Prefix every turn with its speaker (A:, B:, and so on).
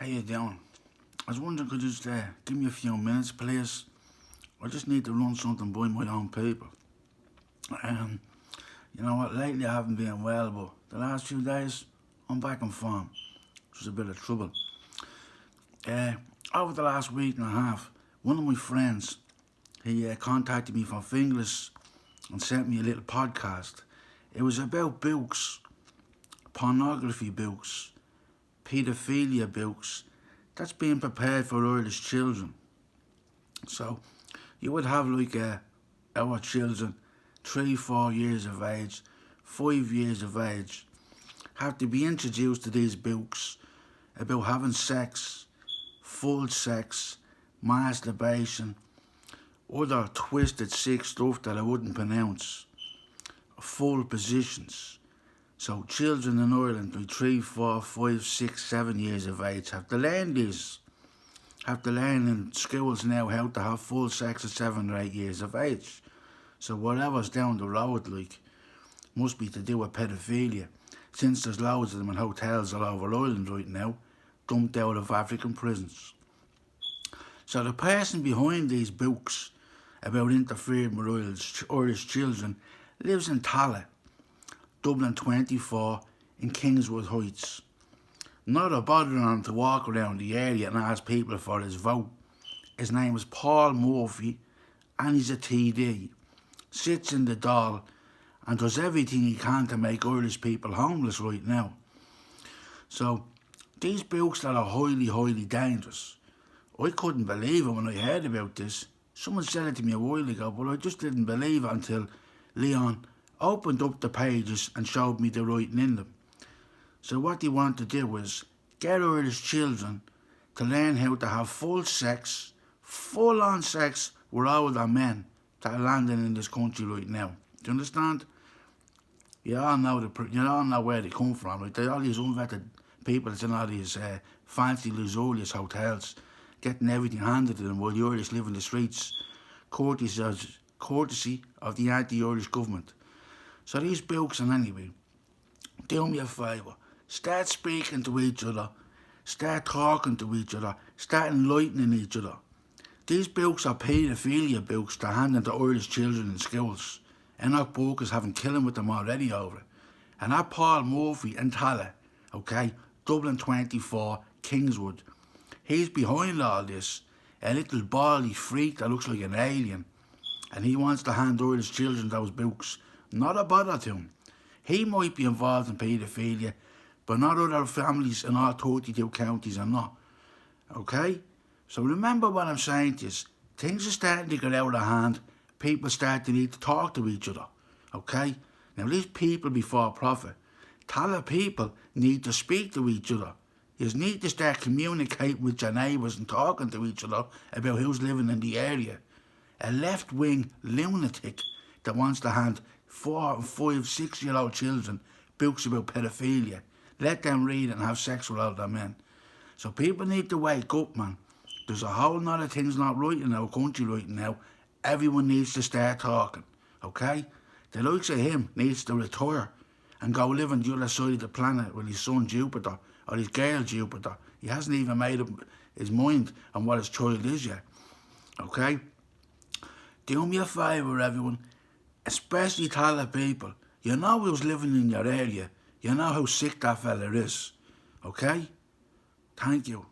A: How you doing? I was wondering, could you just give me a few minutes, please? I just need to run something by my own people. Um, you know what? Lately I haven't been well, but the last few days I'm back on form. It's just a bit of trouble. Uh, Over the last week and a half, one of my friends he contacted me from Finglas and sent me a little podcast. It was about books, pornography books, paedophilia books that's being prepared for Irish children. So you would have our children, 3, 4 years of age, 5 years of age, have to be introduced to these books about having sex, full sex, masturbation, other twisted sick stuff that I wouldn't pronounce, full positions. So children in Ireland by 3, 4, 5, 6, 7 years of age have to learn this. Have to learn in schools now how to have full sex at 7 or 8 years of age. So whatever's down the road must be to do with pedophilia, since there's loads of them in hotels all over Ireland right now, dumped out of African prisons. So the person behind these books about interfering with Irish children lives in Tallaght, Dublin 24 in Kingswood Heights. Not a bother on him to walk around the area and ask people for his vote. His name is Paul Murphy and he's a TD. Sits in the Dáil and does everything he can to make Irish people homeless right now. So these books that are highly, highly dangerous. I couldn't believe it when I heard about this. Someone said it to me a while ago, but I just didn't believe it until Leon opened up the pages and showed me the writing in them. So what they want to do is get Irish children to learn how to have full sex, full-on sex with older men that are landing in this country right now. Do you understand? You all know where they come from, right? They're all these unvetted people that's in all these fancy, luxurious hotels, getting everything handed to them while the Irish live in the streets, courtesy of the anti-Irish government. So these books, and anyway, do me a favour. Start speaking to each other. Start talking to each other. Start enlightening each other. These books are paedophilia books they're handing to Irish children in schools. Enoch Burke's having killing with them already over it. And that Paul Murphy in Tallaght, okay, Dublin 24, Kingswood, he's behind all this. A little bally freak that looks like an alien. And he wants to hand Irish children those books. Not a bother to him. He might be involved in paedophilia, but not other families in all 32 counties are not. Okay? So remember what I'm saying to you. Things are starting to get out of hand. People start to need to talk to each other. Okay? Now these people before profit, Tallaght people need to speak to each other. You need to start communicating with your neighbours and talking to each other about who's living in the area. A left-wing lunatic that wants to hand 4, 5, 6-year-old children books about pedophilia. Let them read and have sex with older men. So people need to wake up, man. There's a whole lot of things not right in our country right now. Everyone needs to start talking, okay? The likes of him needs to retire and go live on the other side of the planet with his son Jupiter or his girl Jupiter. He hasn't even made up his mind on what his child is yet, okay? Do me a favour, everyone, especially Tallaght people. You know who's living in your area. You know how sick that fella is, okay? Thank you.